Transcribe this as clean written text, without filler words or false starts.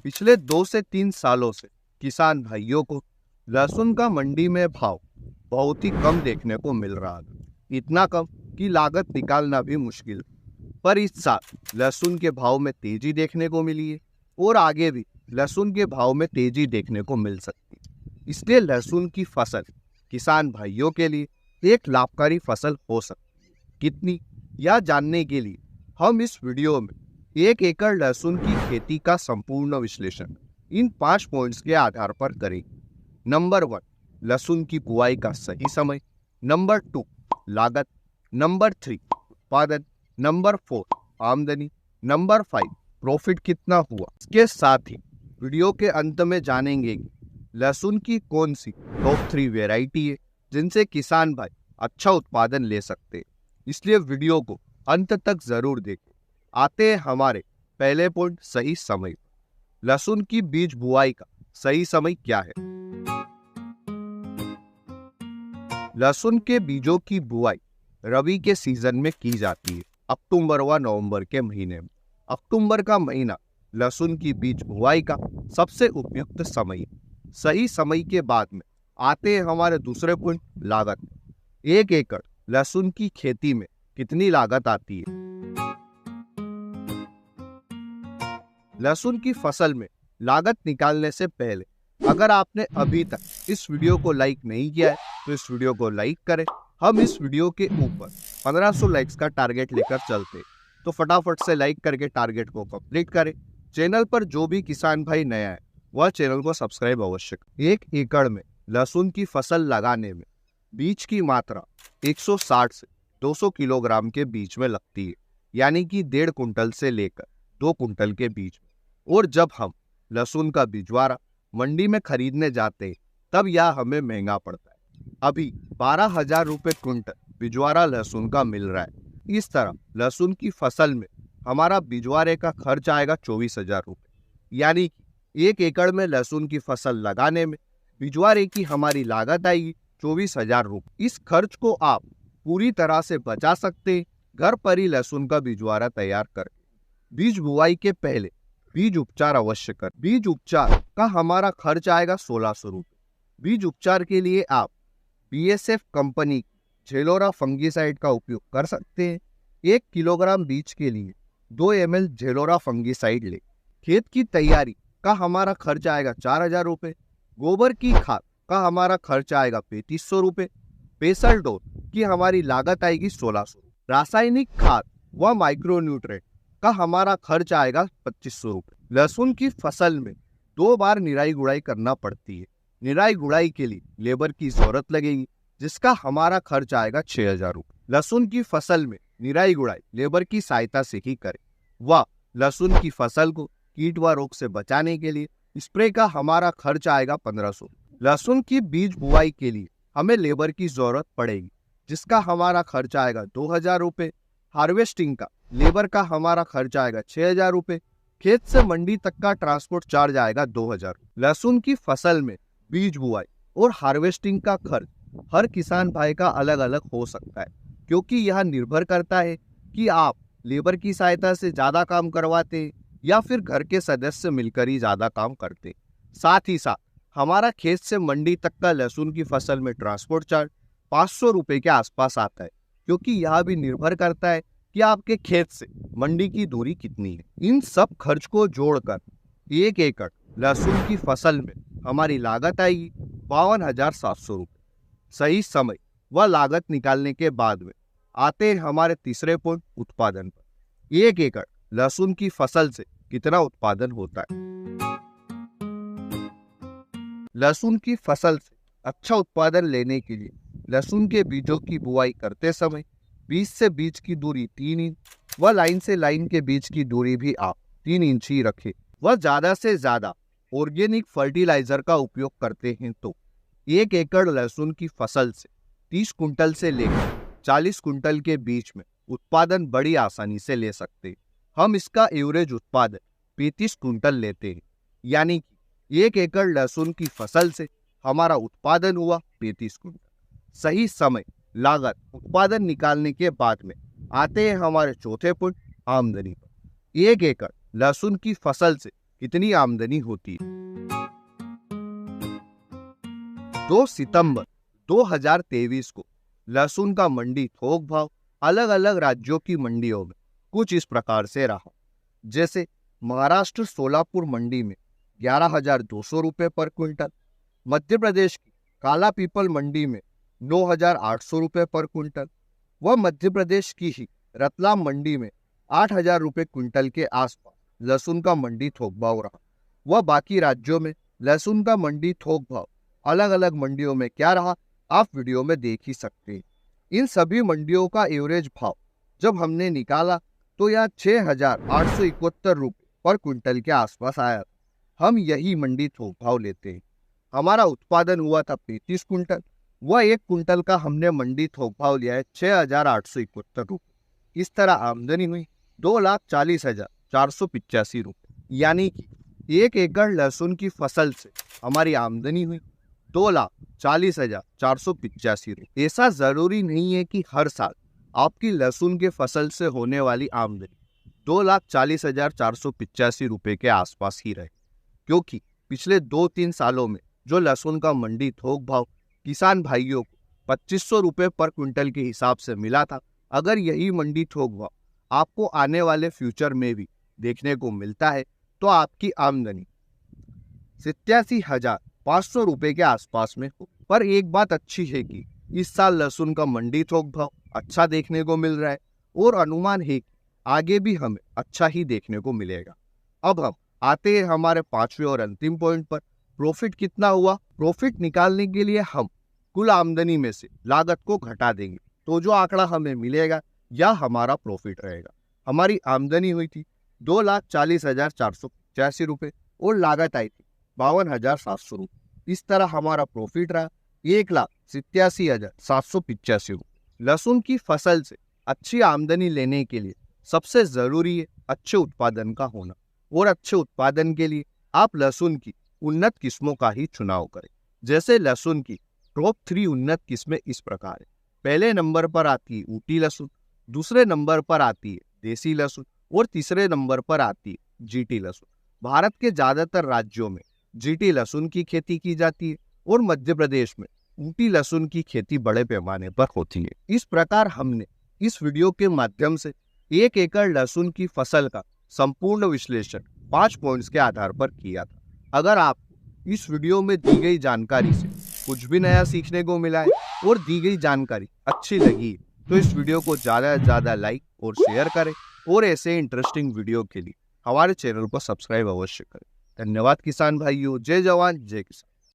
पिछले 2 से 3 सालों से किसान भाइयों को लहसुन का मंडी में भाव बहुत ही कम देखने को मिल रहा था। इतना कम कि लागत निकालना भी मुश्किल। पर इस साल लहसुन के भाव में तेजी देखने को मिली है और आगे भी लहसुन के भाव में तेजी देखने को मिल सकती है। इसलिए लहसुन की फसल किसान भाइयों के लिए एक लाभकारी फसल हो सकती है। कितनी, यह जानने के लिए हम इस वीडियो में 1 एकड़ लहसुन की खेती का संपूर्ण विश्लेषण इन 5 पॉइंट्स के आधार पर करेंगे। नंबर 1, लहसुन की बुआई का सही समय। नंबर 2, लागत। नंबर 3, उत्पादन। नंबर 4, आमदनी। नंबर 5, प्रॉफिट कितना हुआ। इसके साथ ही वीडियो के अंत में जानेंगे कि लहसुन की कौन सी टॉप 3 वेराइटी है जिनसे किसान भाई अच्छा उत्पादन ले सकते हैं। इसलिए वीडियो को अंत तक जरूर देखें। आते हैं हमारे पहले पॉइंट, सही समय। लहसुन की बीज बुआई का सही समय क्या है। लहसुन के बीजों की बुआई रबी के सीजन में की जाती है, अक्टूबर व नवंबर के महीने में। अक्टूबर का महीना लहसुन की बीज बुआई का सबसे उपयुक्त समय है। सही समय के बाद में आते हैं हमारे दूसरे पॉइंट, लागत। 1 एकड़ लहसुन की खेती में कितनी लागत आती है। लहसुन की फसल में लागत निकालने से पहले अगर आपने अभी तक इस वीडियो को लाइक नहीं किया है तो इस वीडियो को लाइक करें। हम इस वीडियो के ऊपर 1500 लाइक्स का टारगेट लेकर चलते हैं, तो फटाफट से लाइक करके टारगेट को कंप्लीट करें। चैनल पर जो भी किसान भाई नया है वह चैनल को सब्सक्राइब अवश्य करें। 1 एकड़ में लहसुन की फसल लगाने में बीज की मात्रा 160 से 200 किलोग्राम के बीच में लगती है, यानी कि 1.5 कुंटल से लेकर 2 कुंटल के बीच में। और जब हम लहसुन का बिजवारा मंडी में खरीदने जाते हैं तब यह हमें महंगा पड़ता है। अभी 12,000 रुपये क्विंटल बिजवारा लहसुन का मिल रहा है। इस तरह लहसुन की फसल में हमारा बिजवारे का खर्च आएगा 24,000 रुपये, यानी कि 1 एकड़ में लहसुन की फसल लगाने में बिजवारे की हमारी लागत आएगी 24,000 रुपये। इस खर्च को आप पूरी तरह से बचा सकते हैं घर पर ही लहसुन का बिजवारा तैयार करके। बीज बुआई के पहले बीज उपचार अवश्य कर। बीज उपचार का हमारा खर्च आएगा 1,600 रुपये। बीज उपचार के लिए आप BSF कंपनी झेलोरा फंगीसाइड का उपयोग कर सकते हैं। 1 किलोग्राम बीज के लिए 2 ml झेलोरा फंगीसाइड ले। खेत की तैयारी का हमारा खर्च आएगा 4,000 रुपये। गोबर की खाद का हमारा खर्च आएगा 3,500 रुपये। बेसल डोज की हमारी लागत आएगी 1,600। रासायनिक खाद व माइक्रोन्यूट्रेंट का हमारा खर्च आएगा 2,500 रुपये। लहसुन की फसल में 2 बार निराई गुड़ाई करना पड़ती है। निराई गुड़ाई के लिए लेबर की जरूरत लगेगी, जिसका हमारा खर्च आएगा 6,000 रुपये। लहसुन की फसल में निराई गुड़ाई लेबर की सहायता से ही करें। व लहसुन की फसल को कीट व रोग से बचाने के लिए स्प्रे का हमारा खर्च आएगा 1,500। लहसुन की बीज बुआई के लिए हमें लेबर की जरूरत पड़ेगी, जिसका हमारा खर्च आएगा 2,000 रुपये। हार्वेस्टिंग का लेबर का हमारा खर्च आएगा 6,000 रुपये। खेत से मंडी तक का ट्रांसपोर्ट चार्ज आएगा 2,000। लहसुन की फसल में बीज बुआई और हार्वेस्टिंग का खर्च हर किसान भाई का अलग अलग हो सकता है, क्योंकि यह निर्भर करता है कि आप लेबर की सहायता से ज्यादा काम करवाते हैं या फिर घर के सदस्य मिलकर ही ज्यादा काम करते। साथ ही साथ हमारा खेत से मंडी तक का लहसुन की फसल में ट्रांसपोर्ट चार्ज 500 रुपये के आसपास आता है, क्योंकि यह भी निर्भर करता है कि आपके खेत से मंडी की दूरी कितनी है। इन सब खर्च को जोड़कर 1 एकड़ लहसुन की फसल में हमारी लागत आएगी 52,700 रुपये। सही समय व लागत निकालने के बाद में आते हैं हमारे तीसरे पॉइंट, उत्पादन पर। 1 एकड़ लहसुन की फसल से कितना उत्पादन होता है। लहसुन की फसल से अच्छा उत्पादन लेने के लिए लहसुन के बीजों की बुआई करते समय बीज से बीज की दूरी 3 इंच व लाइन से लाइन के बीच की दूरी भी आप 3 इंच ही रखें। वह ज्यादा से ज्यादा ऑर्गेनिक फर्टिलाइजर का उपयोग करते हैं तो 1 एकड़ लहसुन की फसल से 30 कुंटल से लेकर 40 कुंटल के बीच में उत्पादन बड़ी आसानी से ले सकते हैं। हम इसका एवरेज उत्पादन 35 कुंटल लेते हैं, यानी कि 1 एकड़ लहसुन की फसल से हमारा उत्पादन हुआ 35 कुंटल। सही समय, लागत, उत्पादन निकालने के बाद में आते हैं हमारे चौथे पॉइंट, आमदनी पर। 1 एकड़ लहसुन की फसल से कितनी आमदनी होती है। 2 सितंबर 2023 को लहसुन का मंडी थोक भाव अलग अलग राज्यों की मंडियों में कुछ इस प्रकार से रहा। जैसे महाराष्ट्र सोलापुर मंडी में 11,200 रुपये पर क्विंटल, मध्य प्रदेश की काला पीपल मंडी में 9,800 रुपये पर क्विंटल व मध्य प्रदेश की ही रतलाम मंडी में 8,000 रुपये क्विंटल के आसपास लहसुन का मंडी थोक भाव रहा। वह बाकी राज्यों में लहसुन का मंडी थोक भाव अलग अलग मंडियों में क्या रहा आप वीडियो में देख ही सकते हैं। इन सभी मंडियों का एवरेज भाव जब हमने निकाला तो यह 6,871 रुपये पर क्विंटल के आसपास आया। हम यही मंडी थोक भाव लेते हैं। हमारा उत्पादन हुआ था 35 कुंटल, वह 1 कुंटल का हमने मंडी थोक भाव लिया है 6,871 रुपये। इस तरह आमदनी हुई 2,40,485 रुपये। यानी कि 1 एकड़ लहसुन की फसल से हमारी आमदनी हुई 2,40,485 रुपये। ऐसा जरूरी नहीं है कि हर साल आपकी लहसुन के फसल से होने वाली आमदनी 2,40,485 रुपये के आसपास ही रहे, क्योंकि पिछले 2-3 सालों में जो लहसुन का मंडी थोक भाव किसान भाइयों को 2,500 रुपये पर क्विंटल के हिसाब से मिला था, अगर यही मंडी थोक भाव आपको आने वाले फ्यूचर में भी देखने को मिलता है तो आपकी आमदनी 87,500 रुपये के आसपास में हो। पर एक बात अच्छी है कि इस साल लहसुन का मंडी थोक भाव अच्छा देखने को मिल रहा है और अनुमान है कि आगे भी हमें अच्छा ही देखने को मिलेगा। अब हम आते हैं हमारे 5वें और अंतिम पॉइंट पर, प्रॉफिट कितना हुआ। प्रॉफिट निकालने के लिए हम कुल आमदनी में से लागत को घटा देंगे तो जो आंकड़ा हमें मिलेगा यह हमारा प्रॉफिट रहेगा। हमारी आमदनी हुई थी 2,40,485 रुपये और लागत आई थी 52,700 रुपये। इस तरह हमारा प्रॉफिट रहा 1,87,785 रुपये। लहसुन की फसल से अच्छी आमदनी लेने के लिए सबसे जरूरी है अच्छे उत्पादन का होना, और अच्छे उत्पादन के लिए आप लहसुन की उन्नत किस्मों का ही चुनाव करें। जैसे लहसुन की टॉप 3 उन्नत किस्में इस प्रकार है। पहले नंबर पर आती है ऊटी लहसुन, दूसरे नंबर पर आती है देसी लहसुन और तीसरे नंबर पर आती है जीटी लहसुन। भारत के ज्यादातर राज्यों में जीटी लहसुन की खेती की जाती है और मध्य प्रदेश में ऊटी लहसुन की खेती बड़े पैमाने पर होती है। इस प्रकार हमने इस वीडियो के माध्यम से 1 एकड़ लहसुन की फसल का संपूर्ण विश्लेषण 5 पॉइंट्स के आधार पर किया था। अगर आपको इस वीडियो में दी गई जानकारी से कुछ भी नया सीखने को मिला है और दी गई जानकारी अच्छी लगी तो इस वीडियो को ज़्यादा से ज़्यादा लाइक और शेयर करें और ऐसे इंटरेस्टिंग वीडियो के लिए हमारे चैनल को सब्सक्राइब अवश्य करें। धन्यवाद किसान भाइयों। जय जवान जय किसान।